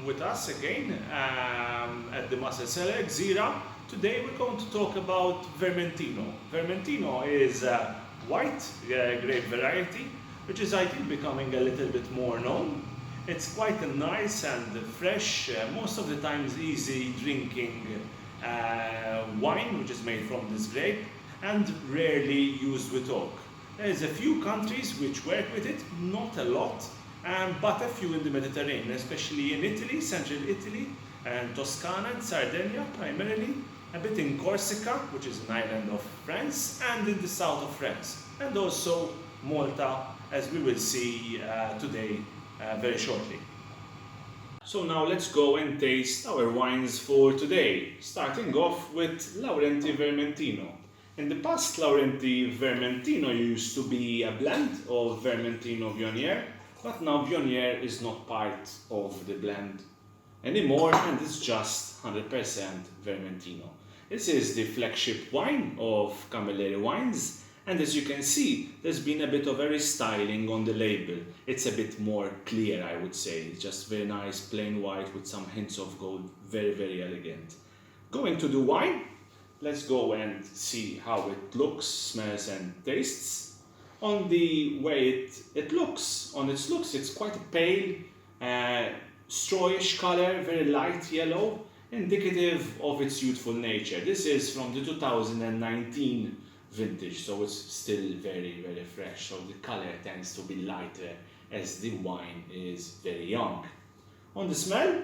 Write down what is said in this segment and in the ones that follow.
with us again at the Muscle Cellar Gżira. Today we're going to talk about Vermentino. Vermentino is a white grape variety which is I think becoming a little bit more known. It's quite a nice and fresh, most of the times easy drinking wine which is made from this grape and rarely used with oak. There's a few countries which work with it, not a lot, but a few in the Mediterranean, especially in Italy, central Italy, and Toscana and Sardinia primarily, a bit in Corsica, which is an island of France, and in the south of France, and also Malta, as we will see today very shortly. So now let's go and taste our wines for today, starting off with Laurenti Vermentino. In the past, Laurenti Vermentino used to be a blend of Vermentino Viognier, but now Viognier is not part of the blend anymore and it's just 100% Vermentino. This is the flagship wine of Camilleri Wines, and as you can see, there's been a bit of a restyling on the label. It's a bit more clear, I would say. It's just very nice, plain white with some hints of gold, very, very elegant. Going to the wine, let's go and see how it looks, smells and tastes. On the way it looks, it's quite a pale, strawish color, very light yellow, indicative of its youthful nature. This is from the 2019 vintage, so it's still very, very fresh. So the color tends to be lighter as the wine is very young. On the smell,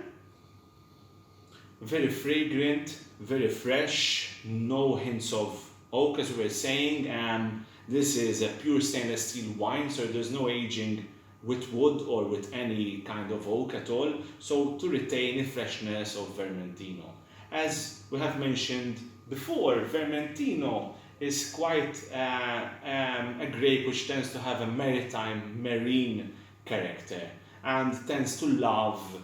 very fragrant, very fresh, no hints of oak as we were saying. This is a pure stainless steel wine, so there's no aging with wood or with any kind of oak at all, so to retain the freshness of Vermentino. As we have mentioned before, Vermentino is quite a grape which tends to have a maritime, marine character and tends to love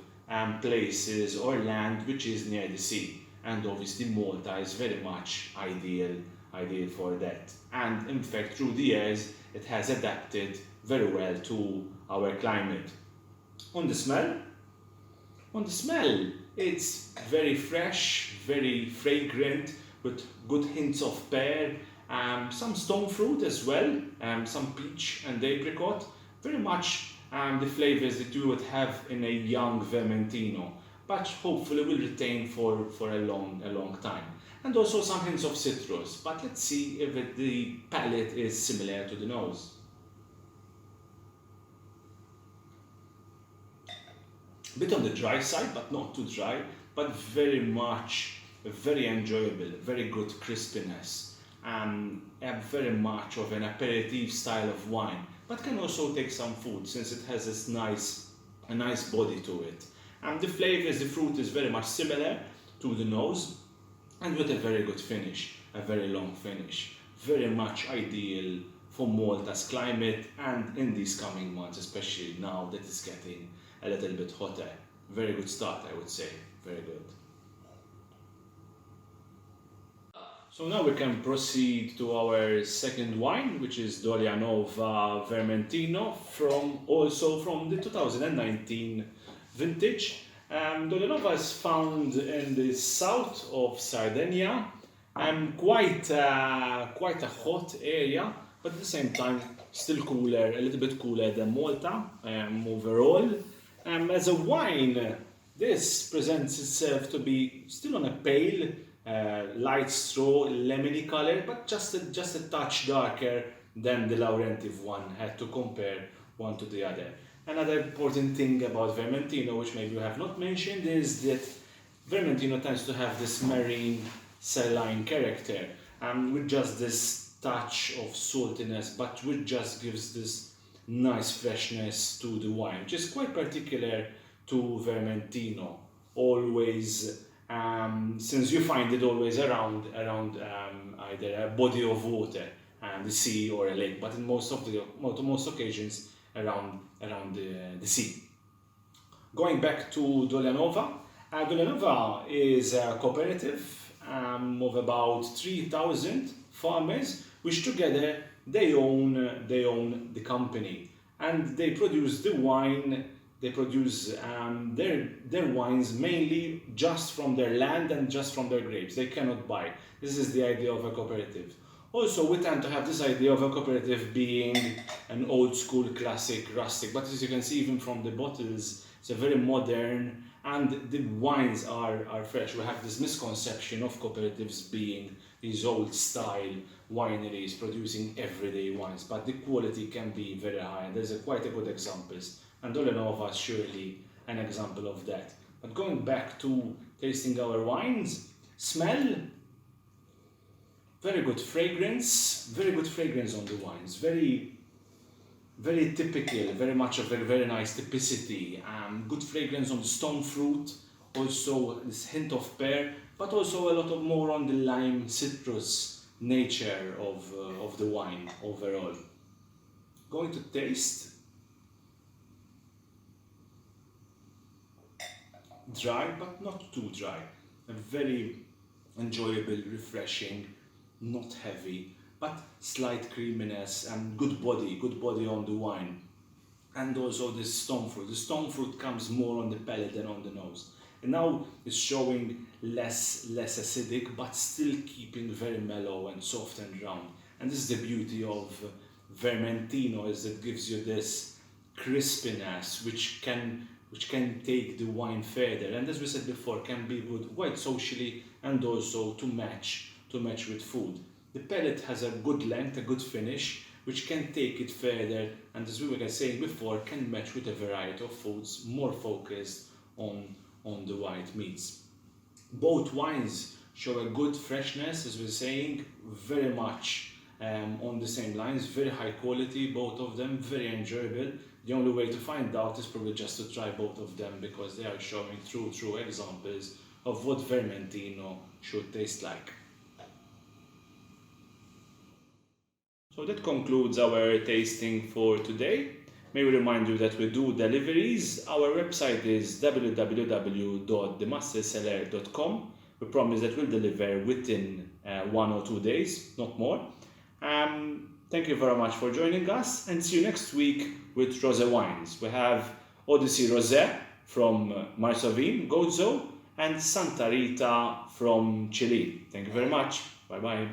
places or land which is near the sea. And obviously Malta is very much ideal for that. And in fact, through the years, it has adapted very well to our climate. On the smell, it's very fresh, very fragrant, with good hints of pear, some stone fruit as well, some peach and apricot. Very much the flavors that you would have in a young Vermentino, but hopefully will retain for a long time. And also some hints of citrus, but let's see if the palate is similar to the nose. A bit on the dry side, but not too dry, but very enjoyable, very good crispiness, very much of an aperitif style of wine, but can also take some food since it has this a nice body to it. And the flavors, the fruit is very much similar to the nose, and with a very good finish, a very long finish. Very much ideal for Malta's climate and in these coming months, especially now that it's getting a little bit hotter. Very good start, I would say. Very good. So now we can proceed to our second wine, which is Dolianova Vermentino, also from the 2019 vintage. Dolianova is found in the south of Sardinia, quite a hot area, but at the same time still cooler, a little bit cooler than Malta overall. As a wine, this presents itself to be still on a pale, light straw, lemony color, but just a touch darker than the Laurenti one. Had to compare one to the other. Another important thing about Vermentino, which maybe we have not mentioned, is that Vermentino tends to have this marine, saline character, with just this touch of saltiness, but which just gives this nice freshness to the wine, which is quite particular to Vermentino. Always, since you find it always around either a body of water, the sea or a lake, but in most occasions around the sea. Going back to Dolianova, Dolianova is a cooperative of about 3,000 farmers, which together they own the company, and they produce the wine They produce their wines mainly just from their land and just from their grapes. They cannot buy. This is the idea of a cooperative. Also, we tend to have this idea of a cooperative being an old school, classic, rustic. But as you can see, even from the bottles, it's a very modern, and the wines are fresh. We have this misconception of cooperatives being these old style wineries producing everyday wines, but the quality can be very high. And there's quite a good examples. And Dolianova is surely an example of that. But going back to tasting our wines, smell, very good fragrance on the wines. Very typical, very much of a very nice typicity. Good fragrance on the stone fruit, also this hint of pear, but also a lot of more on the lime citrus nature of the wine overall. Going to taste. Dry, but not too dry. A very enjoyable, refreshing, not heavy, but slight creaminess and good body on the wine. And also this stone fruit. The stone fruit comes more on the palate than on the nose. And now it's showing less acidic, but still keeping very mellow and soft and round. And this is the beauty of Vermentino, is it gives you this crispiness which can take the wine further, and as we said before, can be good quite socially and also to match with food. The palate has a good length, a good finish, which can take it further, and as we were saying before, can match with a variety of foods more focused on the white meats. Both wines show a good freshness, as we were saying, very much on the same lines, very high quality, both of them, very enjoyable. The only way to find out is probably just to try both of them, because they are showing true examples of what Vermentino should taste like. So that concludes our tasting for today. May we remind you that we do deliveries. Our website is www.themasterseller.com. We promise that we'll deliver within 1 or 2 days, not more. Thank you very much for joining us, and see you next week with Rosé Wines. We have Odyssey Rosé from Marsovin, Gozo, and Santa Rita from Chile. Thank you very much. Bye bye.